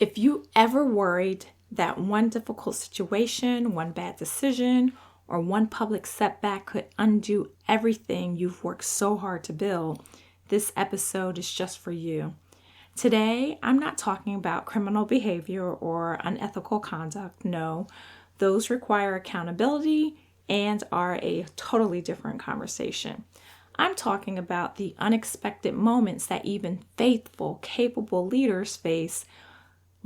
If you ever worried that one difficult situation, one bad decision, or one public setback could undo everything you've worked so hard to build, this episode is just for you. Today, I'm not talking about criminal behavior or unethical conduct. No, those require accountability and are a totally different conversation. I'm talking about the unexpected moments that even faithful, capable leaders face,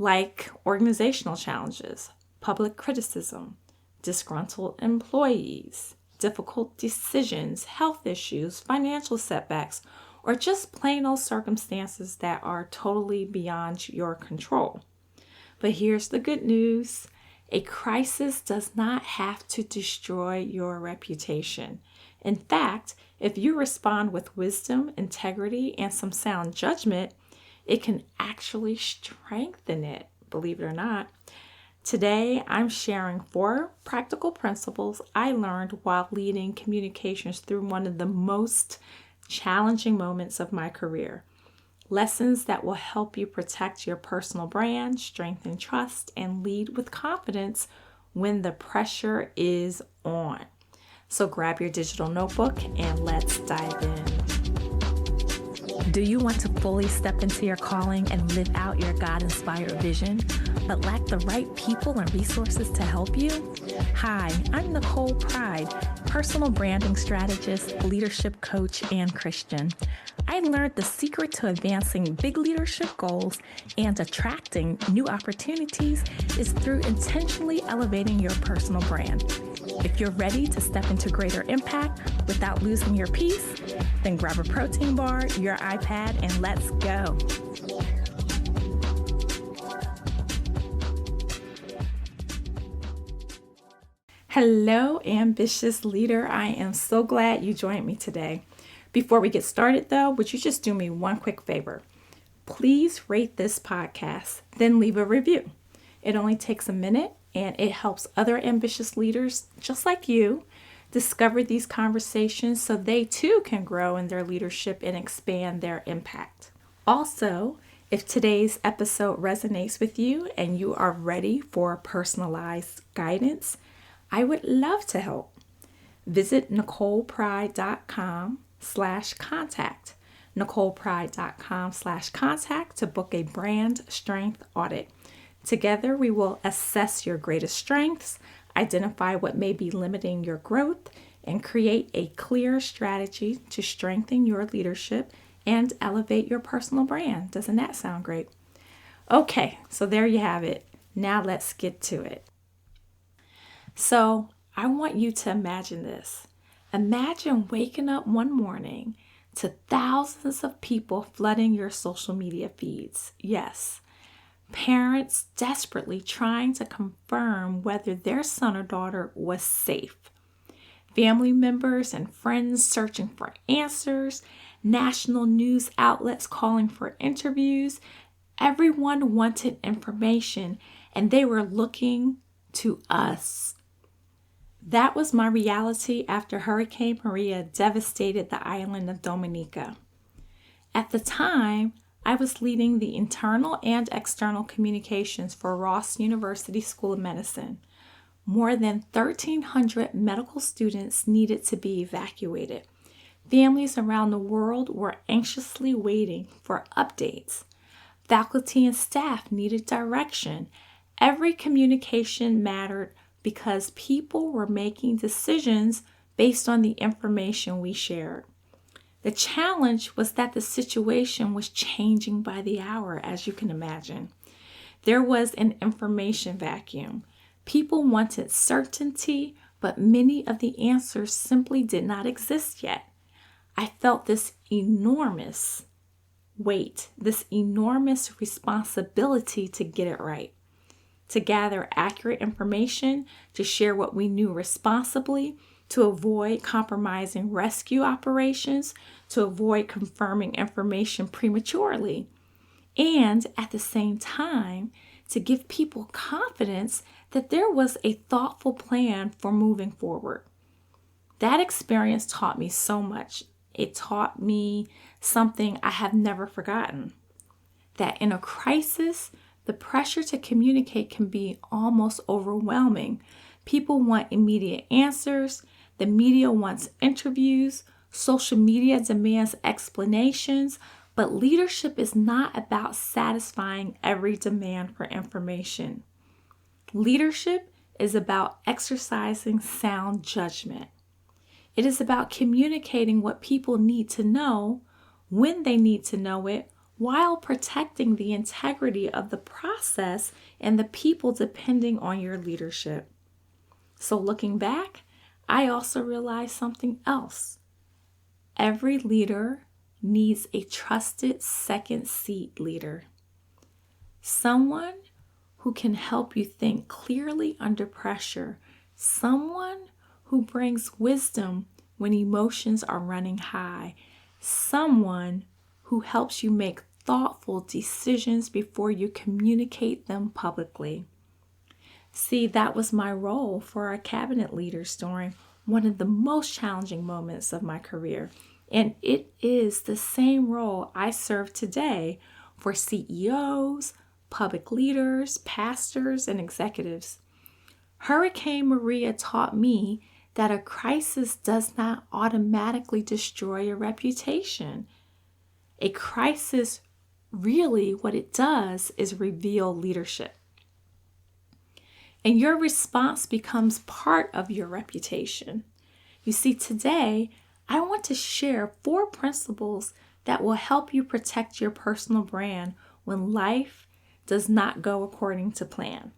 like organizational challenges, public criticism, disgruntled employees, difficult decisions, health issues, financial setbacks, or just plain old circumstances that are totally beyond your control. But here's the good news. A crisis does not have to destroy your reputation. In fact, if you respond with wisdom, integrity, and some sound judgment, it can actually strengthen it, believe it or not. Today, I'm sharing 4 practical principles I learned while leading communications through one of the most challenging moments of my career. Lessons that will help you protect your personal brand, strengthen trust, and lead with confidence when the pressure is on. So grab your digital notebook and let's dive in. Do you want to fully step into your calling and live out your God-inspired vision, but lack the right people and resources to help you? Hi, I'm Nicole Pride, personal branding strategist, leadership coach, and Christian. I learned the secret to advancing big leadership goals and attracting new opportunities is through intentionally elevating your personal brand. If you're ready to step into greater impact without losing your peace, then grab a protein bar, your iPad, and let's go. Hello, ambitious leader. I am so glad you joined me today. Before we get started, though, would you just do me one quick favor? Please rate this podcast, then leave a review. It only takes a minute, and it helps other ambitious leaders just like you discover these conversations so they too can grow in their leadership and expand their impact. Also, if today's episode resonates with you and you are ready for personalized guidance, I would love to help. Visit NicolePride.com/contact. NicolePride.com/contact to book a brand strength audit. Together, we will assess your greatest strengths, identify what may be limiting your growth, and create a clear strategy to strengthen your leadership and elevate your personal brand. Doesn't that sound great? Okay, so there you have it. Now let's get to it. So I want you to imagine this. Imagine waking up one morning to thousands of people flooding your social media feeds. Yes, parents desperately trying to confirm whether their son or daughter was safe. Family members and friends searching for answers. National news outlets calling for interviews. Everyone wanted information, and they were looking to us. That was my reality after Hurricane Maria devastated the island of Dominica. At the time, I was leading the internal and external communications for Ross University School of Medicine. More than 1,300 medical students needed to be evacuated. Families around the world were anxiously waiting for updates. Faculty and staff needed direction. Every communication mattered because people were making decisions based on the information we shared. The challenge was that the situation was changing by the hour, as you can imagine. There was an information vacuum. People wanted certainty, but many of the answers simply did not exist yet. I felt this enormous weight, this enormous responsibility to get it right, to gather accurate information, to share what we knew responsibly, to avoid compromising rescue operations, to avoid confirming information prematurely, and at the same time, to give people confidence that there was a thoughtful plan for moving forward. That experience taught me so much. It taught me something I have never forgotten, that in a crisis, the pressure to communicate can be almost overwhelming. People want immediate answers. The media wants interviews. Social media demands explanations. But leadership is not about satisfying every demand for information. Leadership is about exercising sound judgment. It is about communicating what people need to know when they need to know it, while protecting the integrity of the process and the people depending on your leadership. So looking back, I also realized something else. Every leader needs a trusted second seat leader. Someone who can help you think clearly under pressure. Someone who brings wisdom when emotions are running high. Someone who helps you make thoughtful decisions before you communicate them publicly. See, that was my role for our cabinet leaders during one of the most challenging moments of my career. And it is the same role I serve today for CEOs, public leaders, pastors, and executives. Hurricane Maria taught me that a crisis does not automatically destroy your reputation. A crisis, really, what it does is reveal leadership. And your response becomes part of your reputation. You see, today, I want to share 4 principles that will help you protect your personal brand when life does not go according to plan.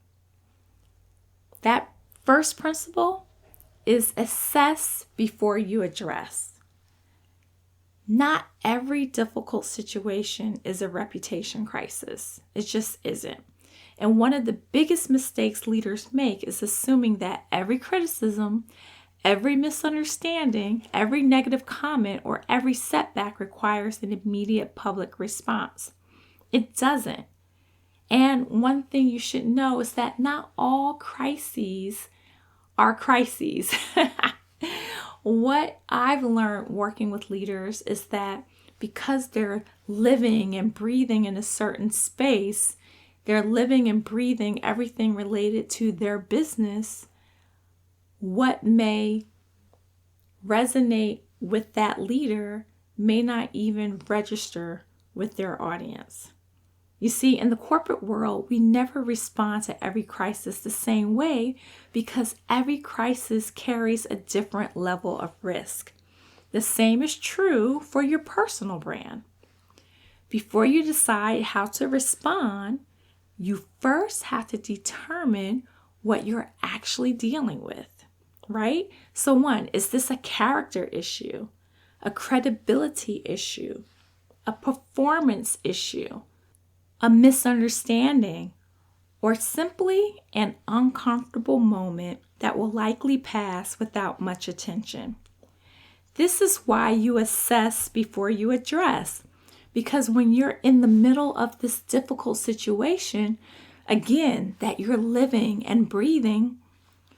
That first principle is assess before you address. Not every difficult situation is a reputation crisis. It just isn't. And one of the biggest mistakes leaders make is assuming that every criticism, every misunderstanding, every negative comment, or every setback requires an immediate public response. It doesn't. And one thing you should know is that not all crises are crises. What I've learned working with leaders is that because they're living and breathing in a certain space, they're living and breathing everything related to their business, what may resonate with that leader may not even register with their audience. You see, in the corporate world, we never respond to every crisis the same way because every crisis carries a different level of risk. The same is true for your personal brand. Before you decide how to respond, you first have to determine what you're actually dealing with, right? So 1, is this a character issue, a credibility issue, a performance issue, a misunderstanding, or simply an uncomfortable moment that will likely pass without much attention? This is why you assess before you address. Because when you're in the middle of this difficult situation, again, that you're living and breathing,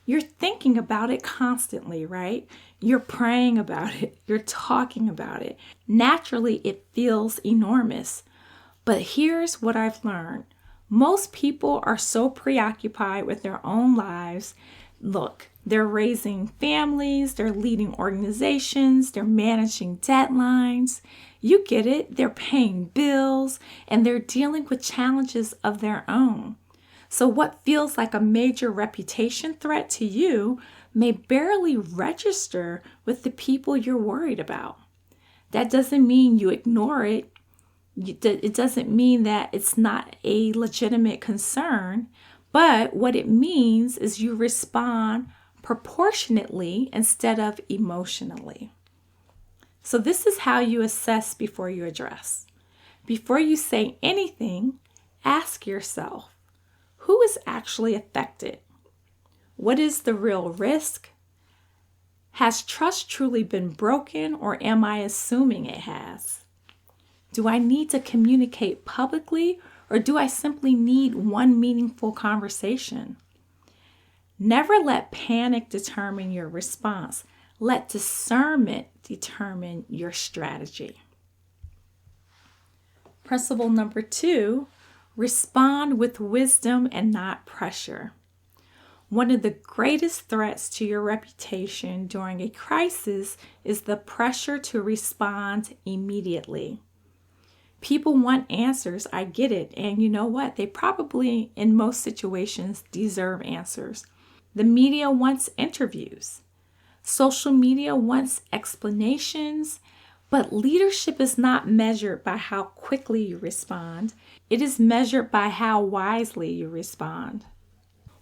you're thinking about it constantly, right? You're praying about it. You're talking about it. Naturally, it feels enormous. But here's what I've learned. Most people are so preoccupied with their own lives. Look, they're raising families, they're leading organizations, they're managing deadlines. You get it. They're paying bills and they're dealing with challenges of their own. So what feels like a major reputation threat to you may barely register with the people you're worried about. That doesn't mean you ignore it. It doesn't mean that it's not a legitimate concern, but what it means is you respond proportionately instead of emotionally. So this is how you assess before you address. Before you say anything, ask yourself, who is actually affected? What is the real risk? Has trust truly been broken, or am I assuming it has? Do I need to communicate publicly, or do I simply need one meaningful conversation? Never let panic determine your response. Let discernment determine your strategy. Principle number 2, Respond with wisdom and not pressure. One of the greatest threats to your reputation during a crisis is the pressure to respond immediately. People want answers, I get it, and you know what? They probably, in most situations, deserve answers. The media wants interviews. Social media wants explanations, but leadership is not measured by how quickly you respond. It is measured by how wisely you respond.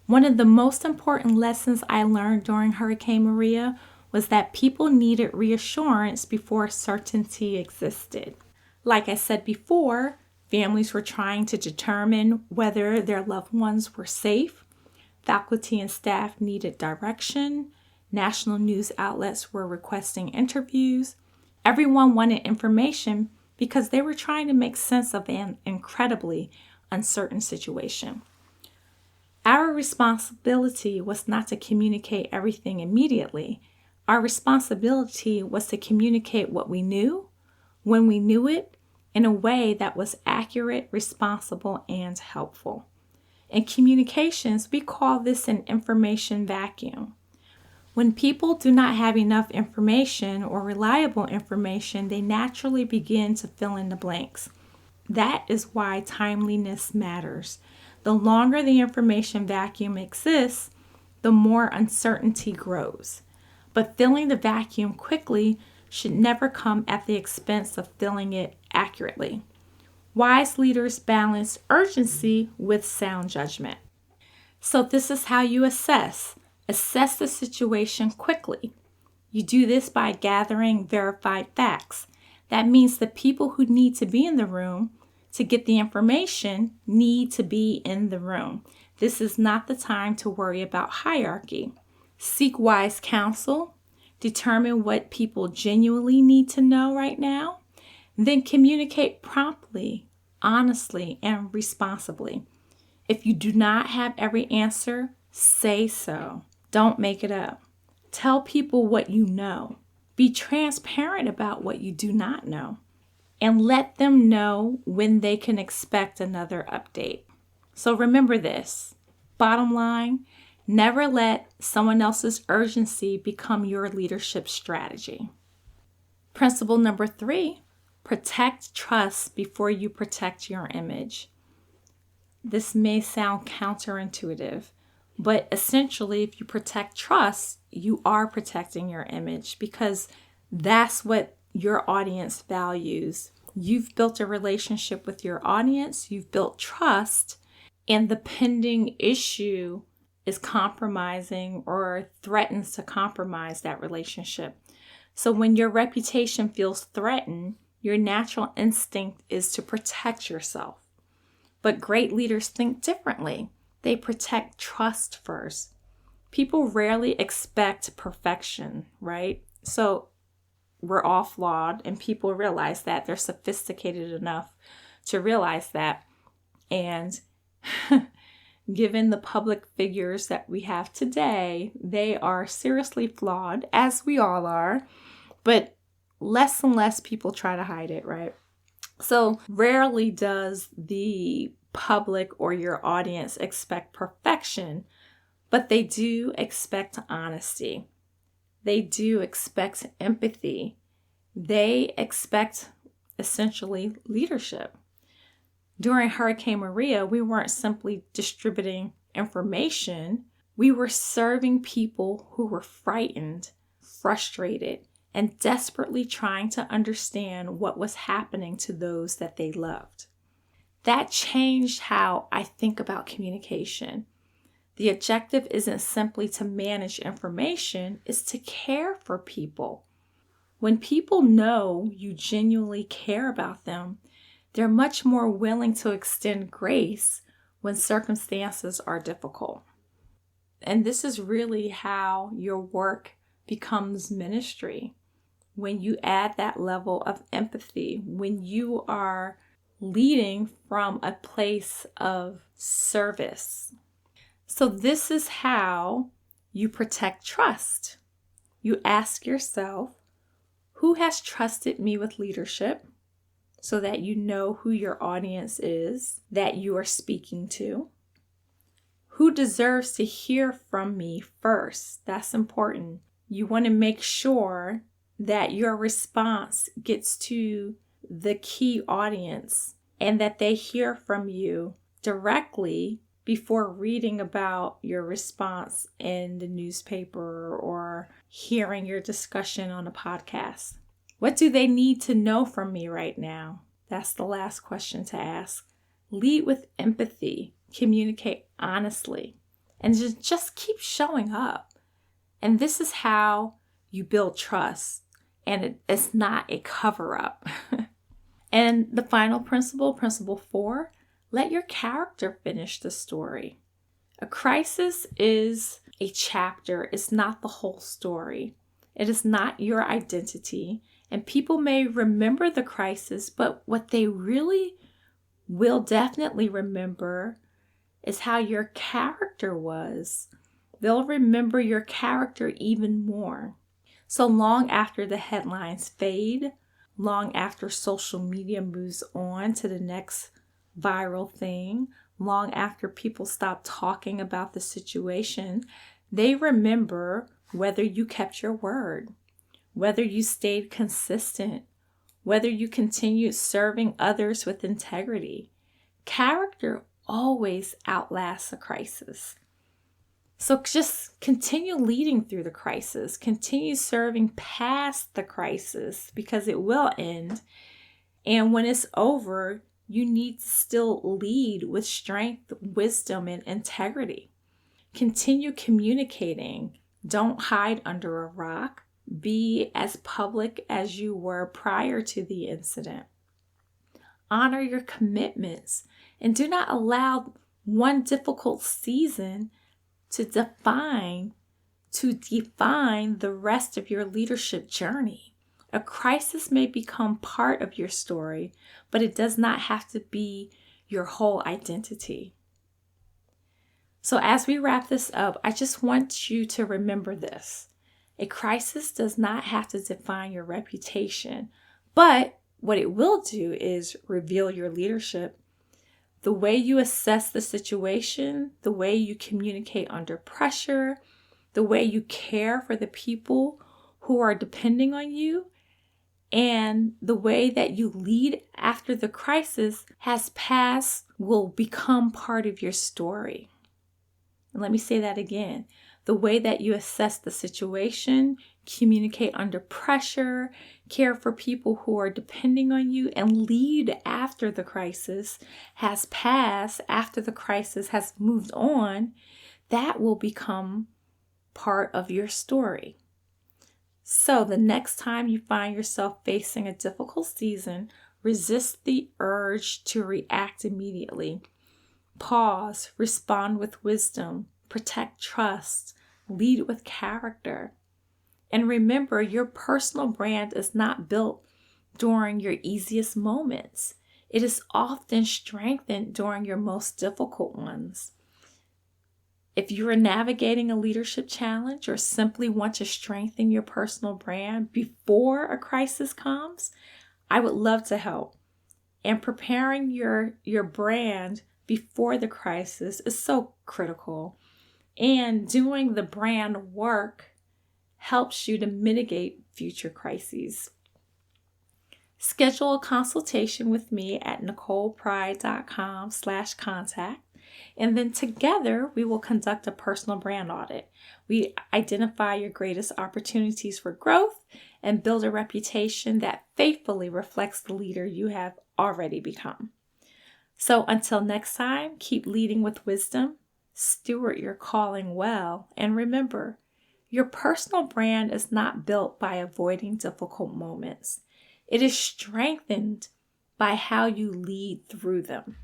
One of the most important lessons I learned during Hurricane Maria was that people needed reassurance before certainty existed. Like I said before, families were trying to determine whether their loved ones were safe. Faculty and staff needed direction. National news outlets were requesting interviews. Everyone wanted information because they were trying to make sense of an incredibly uncertain situation. Our responsibility was not to communicate everything immediately. Our responsibility was to communicate what we knew, when we knew it, in a way that was accurate, responsible, and helpful. In communications, we call this an information vacuum. When people do not have enough information or reliable information, they naturally begin to fill in the blanks. That is why timeliness matters. The longer the information vacuum exists, the more uncertainty grows. But filling the vacuum quickly should never come at the expense of filling it accurately. Wise leaders balance urgency with sound judgment. So this is how you assess. Assess the situation quickly. You do this by gathering verified facts. That means the people who need to be in the room to get the information need to be in the room. This is not the time to worry about hierarchy. Seek wise counsel. Determine what people genuinely need to know right now. Then communicate promptly, honestly, and responsibly. If you do not have every answer, say so. Don't make it up. Tell people what you know. Be transparent about what you do not know. And let them know when they can expect another update. So remember this. Bottom line, never let someone else's urgency become your leadership strategy. Principle number 3, protect trust before you protect your image. This may sound counterintuitive, but essentially, if you protect trust, you are protecting your image because that's what your audience values. You've built a relationship with your audience, you've built trust, and the pending issue is compromising or threatens to compromise that relationship. So when your reputation feels threatened, your natural instinct is to protect yourself. But great leaders think differently. They protect trust first. People rarely expect perfection, right? So we're all flawed, and people realize that. They're sophisticated enough to realize that. And given the public figures that we have today, they are seriously flawed, as we all are. But less and less people try to hide it, right? So rarely does the public or your audience expect perfection, but they do expect honesty. They do expect empathy. They expect essentially leadership. During Hurricane Maria, we weren't simply distributing information. We were serving people who were frightened, frustrated, and desperately trying to understand what was happening to those that they loved. That changed how I think about communication. The objective isn't simply to manage information, it's to care for people. When people know you genuinely care about them, they're much more willing to extend grace when circumstances are difficult. And this is really how your work becomes ministry. When you add that level of empathy, when you are leading from a place of service. So this is how you protect trust. You ask yourself, who has trusted me with leadership? so that you know who your audience is that you are speaking to. Who deserves to hear from me first? That's important. You want to make sure that your response gets to the key audience and that they hear from you directly before reading about your response in the newspaper or hearing your discussion on a podcast. What do they need to know from me right now? That's the last question to ask. Lead with empathy, communicate honestly, and just keep showing up. And this is how you build trust, and it's not a cover-up. And the final principle, principle 4, let your character finish the story. A crisis is a chapter. It's not the whole story. It is not your identity. And people may remember the crisis, but what they really will definitely remember is how your character was. They'll remember your character even more. So long after the headlines fade, long after social media moves on to the next viral thing, long after people stop talking about the situation, they remember whether you kept your word, whether you stayed consistent, whether you continued serving others with integrity. Character always outlasts a crisis. So just continue leading through the crisis. Continue serving past the crisis because it will end. And when it's over, you need to still lead with strength, wisdom, and integrity. Continue communicating. Don't hide under a rock. Be as public as you were prior to the incident. Honor your commitments and do not allow one difficult season to define the rest of your leadership journey. A crisis may become part of your story, but it does not have to be your whole identity. So as we wrap this up, I just want you to remember this. A crisis does not have to define your reputation, but what it will do is reveal your leadership. The way you assess the situation, the way you communicate under pressure, the way you care for the people who are depending on you, and the way that you lead after the crisis has passed will become part of your story. And let me say that again. The way that you assess the situation, communicate under pressure, care for people who are depending on you, and lead after the crisis has passed, after the crisis has moved on, that will become part of your story. So the next time you find yourself facing a difficult season, resist the urge to react immediately. Pause, respond with wisdom, protect trust, lead with character. And remember, your personal brand is not built during your easiest moments. It is often strengthened during your most difficult ones. If you are navigating a leadership challenge or simply want to strengthen your personal brand before a crisis comes, I would love to help. And preparing your brand before the crisis is so critical. And doing the brand work helps you to mitigate future crises. Schedule a consultation with me at NicolePride.com/contact. And then together we will conduct a personal brand audit. We identify your greatest opportunities for growth and build a reputation that faithfully reflects the leader you have already become. So until next time, keep leading with wisdom, steward your calling well, and remember, your personal brand is not built by avoiding difficult moments. It is strengthened by how you lead through them.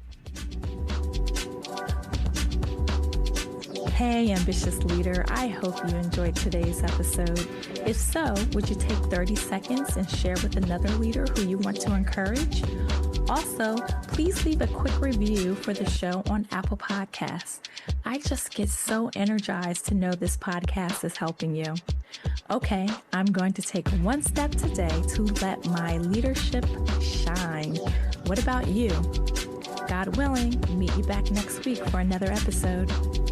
Hey, ambitious leader, I hope you enjoyed today's episode. If so, would you take 30 seconds and share with another leader who you want to encourage? Also, please leave a quick review for the show on Apple Podcasts. I just get so energized to know this podcast is helping you. Okay, I'm going to take one step today to let my leadership shine. What about you? God willing, meet you back next week for another episode.